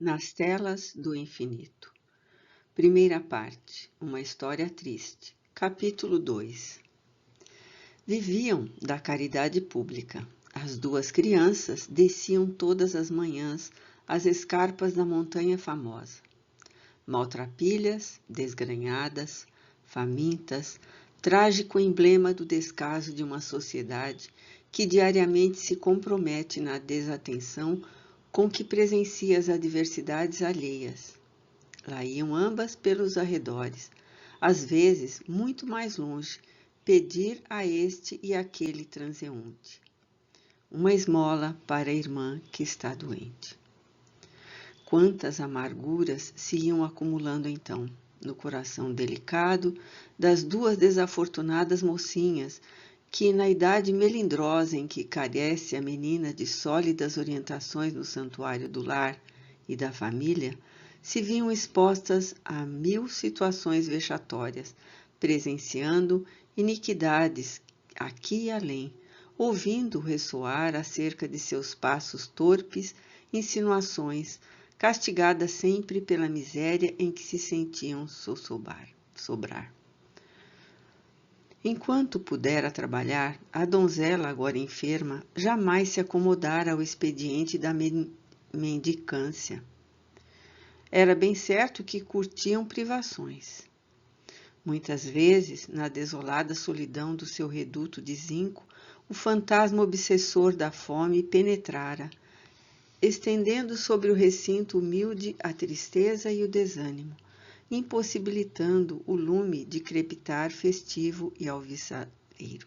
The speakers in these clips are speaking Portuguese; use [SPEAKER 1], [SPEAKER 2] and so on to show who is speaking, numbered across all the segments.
[SPEAKER 1] Nas telas do infinito. Primeira parte. Uma história triste. Capítulo 2. Viviam da caridade pública. As duas crianças desciam todas as manhãs as escarpas da montanha famosa. Maltrapilhas, desgrenhadas, famintas, trágico emblema do descaso de uma sociedade que diariamente se compromete na desatenção com que presencia as adversidades alheias. Lá iam ambas pelos arredores, às vezes muito mais longe, pedir a este e aquele transeunte uma esmola para a irmã que está doente. Quantas amarguras se iam acumulando então no coração delicado das duas desafortunadas mocinhas que, na idade melindrosa em que carece a menina de sólidas orientações no santuário do lar e da família, se viam expostas a 1000 situações vexatórias, presenciando iniquidades aqui e além, ouvindo ressoar acerca de seus passos torpes insinuações, castigadas sempre pela miséria em que se sentiam sobrar. Enquanto pudera trabalhar, a donzela, agora enferma, jamais se acomodara ao expediente da mendicância. Era bem certo que curtiam privações. Muitas vezes, na desolada solidão do seu reduto de zinco, o fantasma obsessor da fome penetrara, estendendo sobre o recinto humilde a tristeza e o desânimo, impossibilitando o lume de crepitar festivo e alvissareiro.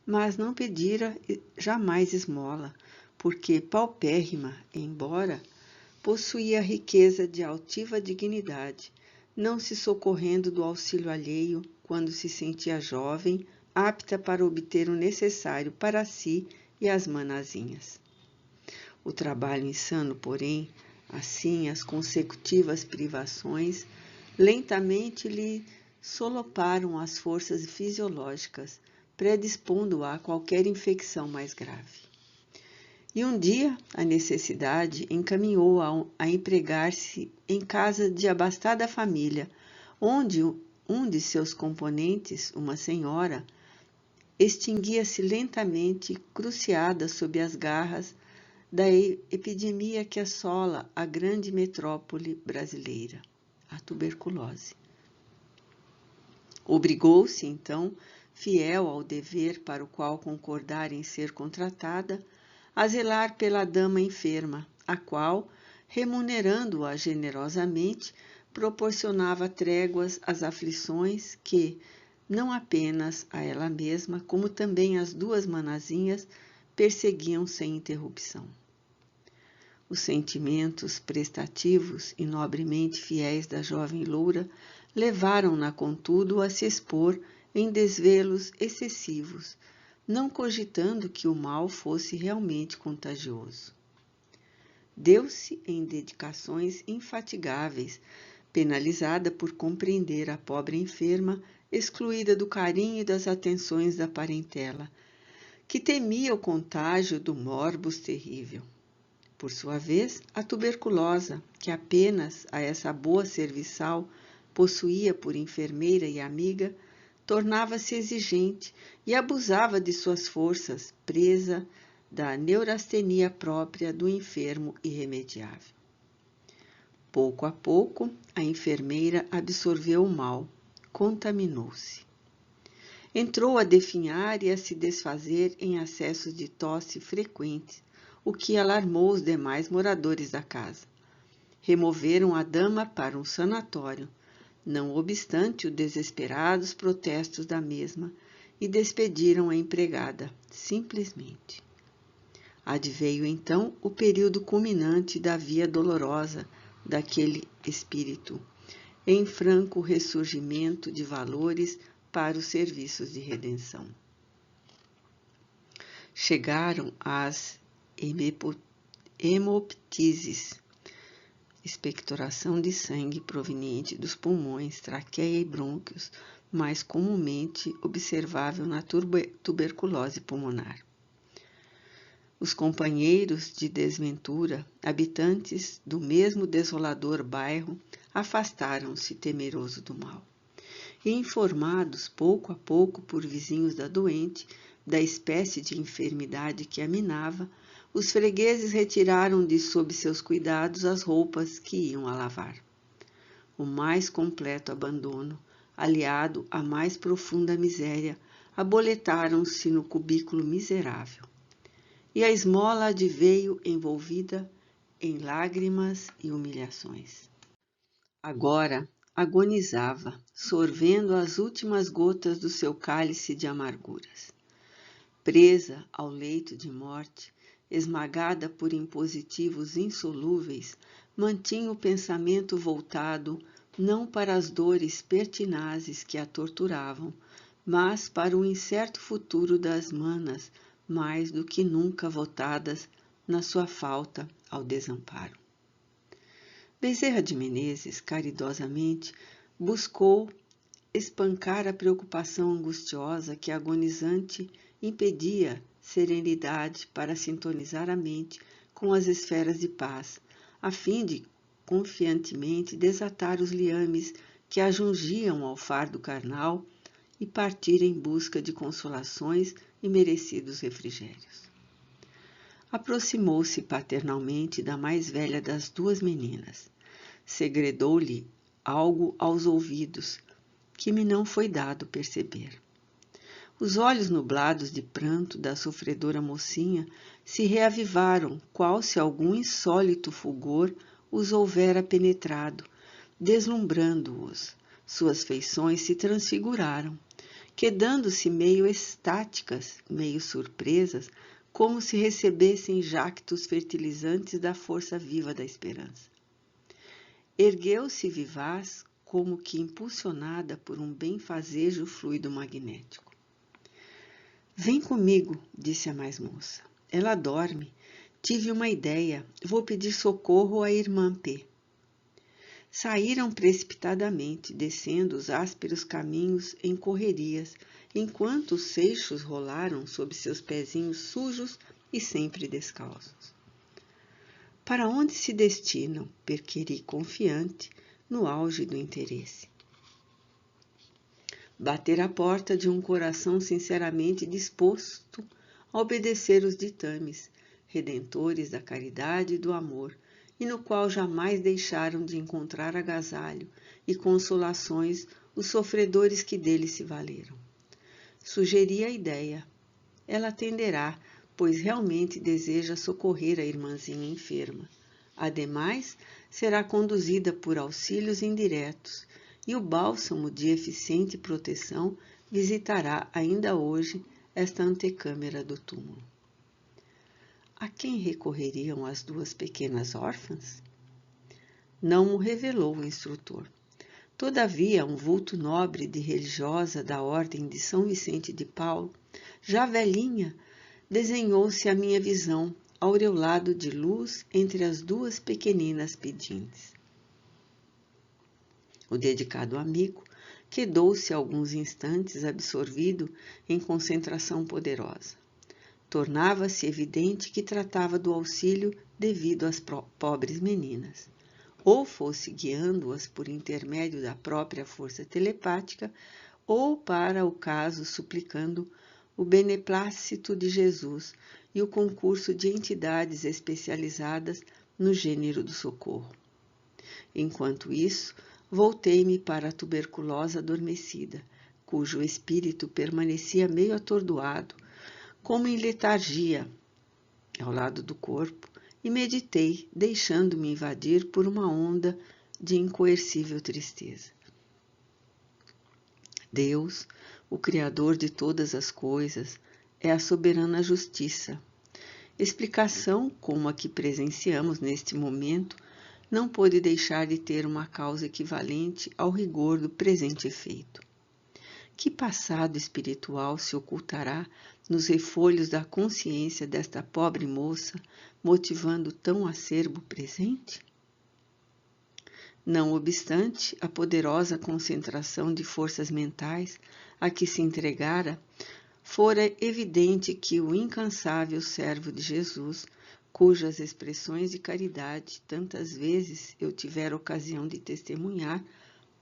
[SPEAKER 1] Mas não pedira jamais esmola, porque paupérrima, embora, possuía riqueza de altiva dignidade, não se socorrendo do auxílio alheio quando se sentia jovem, apta para obter o necessário para si e as manazinhas. O trabalho insano, porém, assim as consecutivas privações, lentamente lhe soloparam as forças fisiológicas, predispondo-a a qualquer infecção mais grave. E um dia a necessidade encaminhou-a a empregar-se em casa de abastada família, onde um de seus componentes, uma senhora, extinguia-se lentamente, cruciada sob as garras da epidemia que assola a grande metrópole brasileira, a tuberculose. Obrigou-se, então, fiel ao dever para o qual concordara em ser contratada, a zelar pela dama enferma, a qual, remunerando-a generosamente, proporcionava tréguas às aflições que, não apenas a ela mesma, como também as duas manazinhas, perseguiam sem interrupção. Os sentimentos prestativos e nobremente fiéis da jovem loura levaram-na, contudo, a se expor em desvelos excessivos, não cogitando que o mal fosse realmente contagioso. Deu-se em dedicações infatigáveis, penalizada por compreender a pobre enferma, excluída do carinho e das atenções da parentela, que temia o contágio do morbus terrível. Por sua vez, a tuberculosa, que apenas a essa boa serviçal possuía por enfermeira e amiga, tornava-se exigente e abusava de suas forças, presa da neurastenia própria do enfermo irremediável. Pouco a pouco, a enfermeira absorveu o mal, contaminou-se. Entrou a definhar e a se desfazer em acessos de tosse frequentes, o que alarmou os demais moradores da casa. Removeram a dama para um sanatório, não obstante os desesperados protestos da mesma, e despediram a empregada, simplesmente. Adveio então o período culminante da via dolorosa daquele espírito, em franco ressurgimento de valores para os serviços de redenção. Chegaram às hemoptises, expectoração de sangue proveniente dos pulmões, traqueia e brônquios, mais comumente observável na tuberculose pulmonar. Os companheiros de desventura, habitantes do mesmo desolador bairro, afastaram-se temeroso do mal. E informados pouco a pouco por vizinhos da doente, da espécie de enfermidade que a minava, os fregueses retiraram de sob seus cuidados as roupas que iam a lavar. O mais completo abandono, aliado à mais profunda miséria, aboletaram-se no cubículo miserável. E a esmola adveio envolvida em lágrimas e humilhações. Agora agonizava, sorvendo as últimas gotas do seu cálice de amarguras. Presa ao leito de morte, esmagada por impositivos insolúveis, mantinha o pensamento voltado não para as dores pertinazes que a torturavam, mas para o incerto futuro das manas, mais do que nunca votadas na sua falta ao desamparo. Bezerra de Menezes, caridosamente, buscou espancar a preocupação angustiosa que a agonizante impedia serenidade para sintonizar a mente com as esferas de paz, a fim de confiantemente desatar os liames que a jungiam ao fardo carnal e partir em busca de consolações e merecidos refrigérios. Aproximou-se paternalmente da mais velha das duas meninas. Segredou-lhe algo aos ouvidos, que me não foi dado perceber. Os olhos nublados de pranto da sofredora mocinha se reavivaram, qual se algum insólito fulgor os houvera penetrado, deslumbrando-os. Suas feições se transfiguraram, quedando-se meio estáticas, meio surpresas, como se recebessem jactos fertilizantes da força viva da esperança. Ergueu-se vivaz, como que impulsionada por um benfazejo fluido magnético. Vem comigo, disse a mais moça. Ela dorme. Tive uma ideia. Vou pedir socorro à irmã P. Saíram precipitadamente, descendo os ásperos caminhos em correrias, enquanto os seixos rolaram sob seus pezinhos sujos e sempre descalços. Para onde se destinam? Perquiri confiante, no auge do interesse. Bater à porta de um coração sinceramente disposto a obedecer os ditames, redentores da caridade e do amor, e no qual jamais deixaram de encontrar agasalho e consolações os sofredores que dele se valeram. Sugeri a ideia. Ela atenderá, pois realmente deseja socorrer a irmãzinha enferma. Ademais, será conduzida por auxílios indiretos, e o bálsamo de eficiente proteção visitará ainda hoje esta antecâmara do túmulo. A quem recorreriam as duas pequenas órfãs? Não o revelou o instrutor. Todavia, um vulto nobre de religiosa da ordem de São Vicente de Paulo, já velhinha, desenhou-se à minha visão, aureolado de luz entre as duas pequeninas pedintes. O dedicado amigo quedou-se alguns instantes absorvido em concentração poderosa. Tornava-se evidente que tratava do auxílio devido às pobres meninas, ou fosse guiando-as por intermédio da própria força telepática, ou para o caso suplicando o beneplácito de Jesus e o concurso de entidades especializadas no gênero do socorro. Enquanto isso, voltei-me para a tuberculosa adormecida, cujo espírito permanecia meio atordoado, como em letargia, ao lado do corpo, e meditei, deixando-me invadir por uma onda de incoercível tristeza. Deus, o Criador de todas as coisas, é a soberana justiça. Explicação como a que presenciamos neste momento não pôde deixar de ter uma causa equivalente ao rigor do presente efeito. Que passado espiritual se ocultará nos refolhos da consciência desta pobre moça, motivando tão acerbo presente? Não obstante a poderosa concentração de forças mentais a que se entregara, fora evidente que o incansável servo de Jesus, cujas expressões de caridade tantas vezes eu tivera ocasião de testemunhar,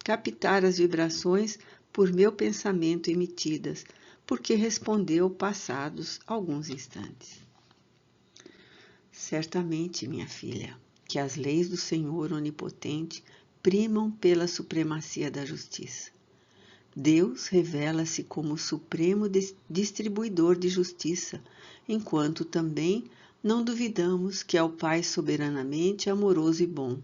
[SPEAKER 1] captara as vibrações por meu pensamento emitidas, porque respondeu passados alguns instantes. Certamente, minha filha, que as leis do Senhor Onipotente primam pela supremacia da justiça. Deus revela-se como o supremo distribuidor de justiça, enquanto também não duvidamos que é o Pai soberanamente amoroso e bom.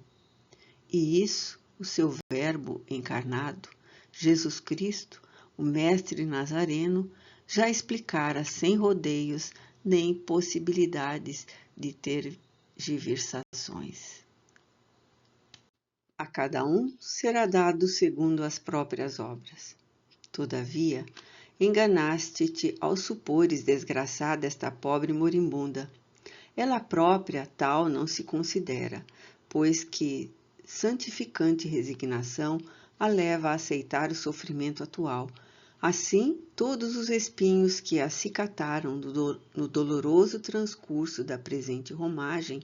[SPEAKER 1] E isso, o seu Verbo encarnado, Jesus Cristo, o Mestre Nazareno, já explicara sem rodeios nem possibilidades de tergiversações. A cada um será dado segundo as próprias obras. Todavia, enganaste-te ao supores desgraçada esta pobre moribunda. Ela própria tal não se considera, pois que santificante resignação a leva a aceitar o sofrimento atual. Assim, todos os espinhos que a acicataram no doloroso transcurso da presente romagem,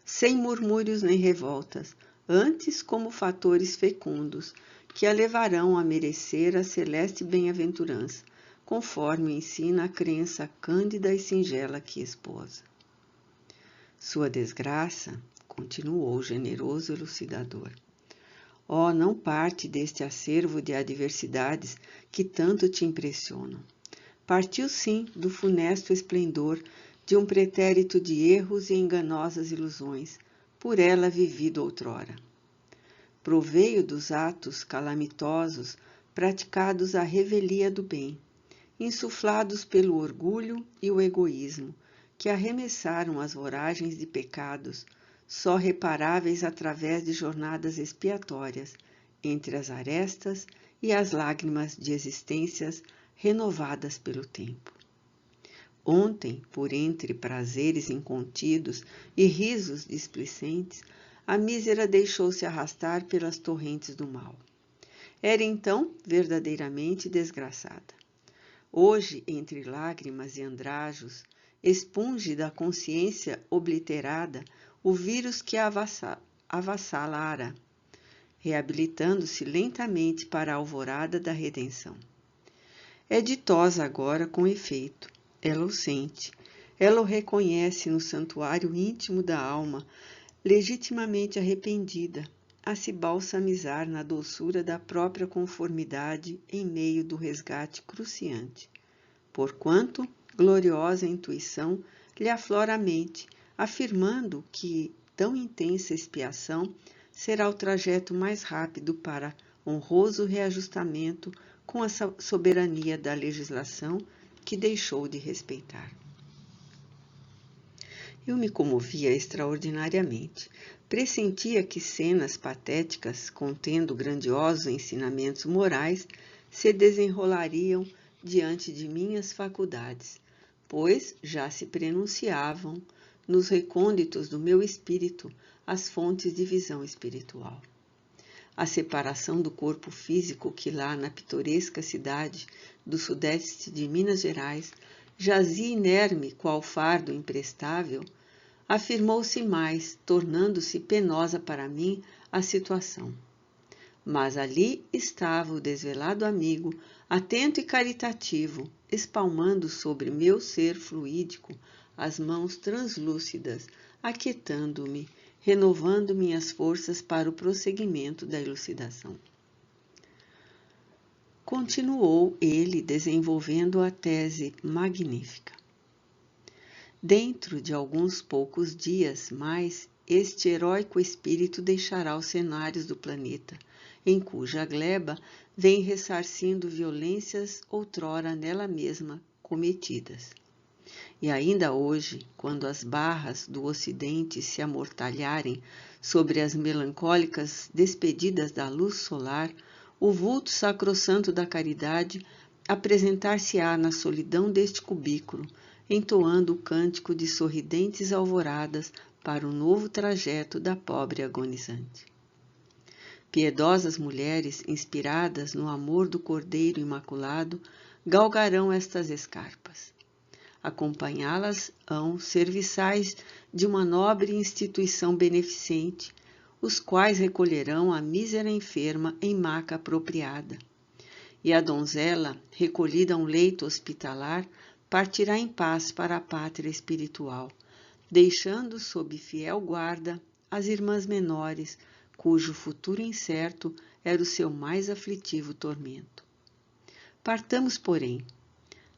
[SPEAKER 1] sem murmúrios nem revoltas, antes como fatores fecundos, que a levarão a merecer a celeste bem-aventurança, conforme ensina a crença cândida e singela que esposa. Sua desgraça, continuou o generoso elucidador, não parte deste acervo de adversidades que tanto te impressionam. Partiu sim do funesto esplendor de um pretérito de erros e enganosas ilusões, por ela vivido outrora. Proveio dos atos calamitosos praticados à revelia do bem, insuflados pelo orgulho e o egoísmo, que arremessaram as voragens de pecados, só reparáveis através de jornadas expiatórias, entre as arestas e as lágrimas de existências renovadas pelo tempo. Ontem, por entre prazeres incontidos e risos displicentes, a mísera deixou-se arrastar pelas torrentes do mal. Era então verdadeiramente desgraçada. Hoje, entre lágrimas e andrajos, expunge da consciência obliterada o vírus que a avassalara, reabilitando-se lentamente para a alvorada da redenção. É ditosa agora com efeito, ela o sente, ela o reconhece no santuário íntimo da alma, legitimamente arrependida, a se balsamizar na doçura da própria conformidade em meio do resgate cruciante. Porquanto, gloriosa intuição lhe aflora a mente, afirmando que tão intensa expiação será o trajeto mais rápido para honroso reajustamento com a soberania da legislação que deixou de respeitar. Eu me comovia extraordinariamente. Pressentia que cenas patéticas, contendo grandiosos ensinamentos morais, se desenrolariam diante de minhas faculdades, pois já se prenunciavam nos recônditos do meu espírito as fontes de visão espiritual. A separação do corpo físico que lá na pitoresca cidade do sudeste de Minas Gerais jazia inerme qual fardo imprestável, afirmou-se mais, tornando-se penosa para mim a situação. Mas ali estava o desvelado amigo, atento e caritativo, espalmando sobre meu ser fluídico as mãos translúcidas, aquietando-me, renovando minhas forças para o prosseguimento da elucidação. Continuou ele desenvolvendo a tese magnífica. Dentro de alguns poucos dias mais, este heróico espírito deixará os cenários do planeta, em cuja gleba vem ressarcindo violências outrora nela mesma cometidas. E ainda hoje, quando as barras do Ocidente se amortalharem sobre as melancólicas despedidas da luz solar, o vulto sacrossanto da caridade apresentar-se-á na solidão deste cubículo, entoando o cântico de sorridentes alvoradas para o novo trajeto da pobre agonizante. Piedosas mulheres, inspiradas no amor do Cordeiro Imaculado, galgarão estas escarpas. Acompanhá-las hão serviçais de uma nobre instituição beneficente, os quais recolherão a mísera enferma em maca apropriada. E a donzela, recolhida a um leito hospitalar, partirá em paz para a pátria espiritual, deixando sob fiel guarda as irmãs menores, cujo futuro incerto era o seu mais aflitivo tormento. Partamos, porém.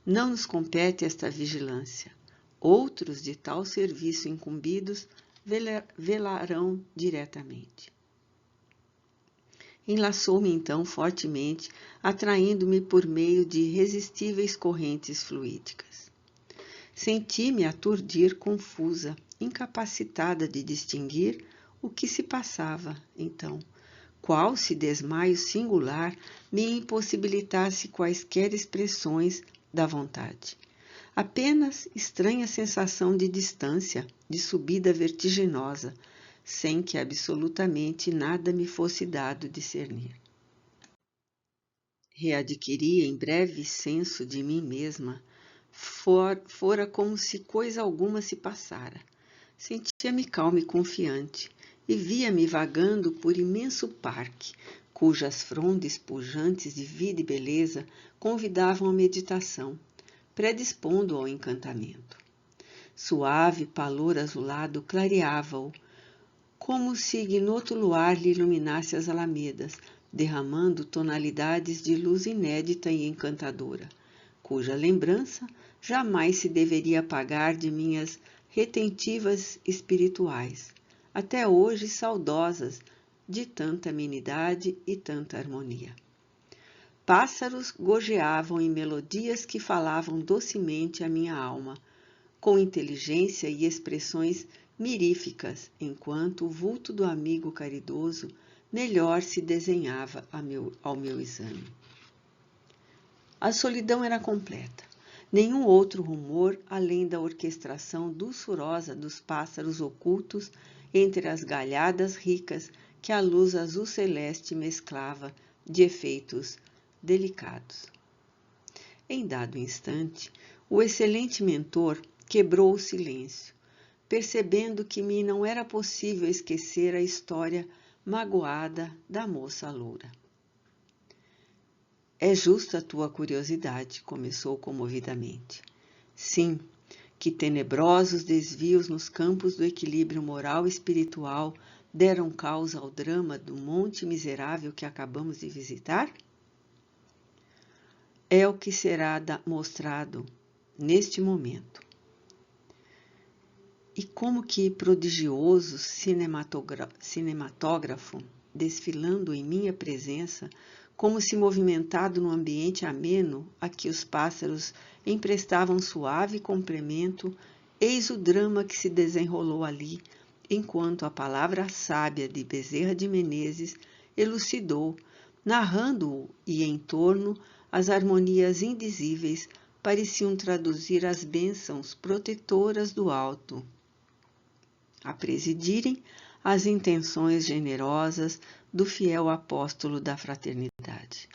[SPEAKER 1] Não nos compete esta vigilância. Outros de tal serviço incumbidos velarão diretamente. Enlaçou-me então fortemente, atraindo-me por meio de irresistíveis correntes fluídicas. Senti-me aturdir, confusa, incapacitada de distinguir o que se passava, então, qual se desmaio singular me impossibilitasse quaisquer expressões da vontade. Apenas estranha sensação de distância, de subida vertiginosa, sem que absolutamente nada me fosse dado discernir. Readquiri em breve senso de mim mesma, fora como se coisa alguma se passara. Sentia-me calma e confiante, e via-me vagando por imenso parque, cujas frondes pujantes de vida e beleza convidavam à meditação, predispondo ao encantamento. Suave palor azulado clareava-o, como se ignoto luar lhe iluminasse as alamedas, derramando tonalidades de luz inédita e encantadora, cuja lembrança jamais se deveria apagar de minhas retentivas espirituais, até hoje saudosas de tanta amenidade e tanta harmonia. Pássaros gorjeavam em melodias que falavam docemente à minha alma, com inteligência e expressões miríficas, enquanto o vulto do amigo caridoso melhor se desenhava ao meu exame. A solidão era completa. Nenhum outro rumor, além da orquestração dulçurosa dos pássaros ocultos entre as galhadas ricas que a luz azul celeste mesclava de efeitos delicados. Em dado instante, o excelente mentor quebrou o silêncio, percebendo que me não era possível esquecer a história magoada da moça loura. É justa a tua curiosidade, começou comovidamente. Sim, que tenebrosos desvios nos campos do equilíbrio moral e espiritual deram causa ao drama do monte miserável que acabamos de visitar? É o que será mostrado neste momento. E como que prodigioso cinematógrafo, desfilando em minha presença, como se movimentado num ambiente ameno a que os pássaros emprestavam suave complemento, eis o drama que se desenrolou ali, enquanto a palavra sábia de Bezerra de Menezes elucidou, narrando-o e em torno as harmonias indizíveis pareciam traduzir as bênçãos protetoras do alto, a presidirem as intenções generosas do fiel apóstolo da fraternidade.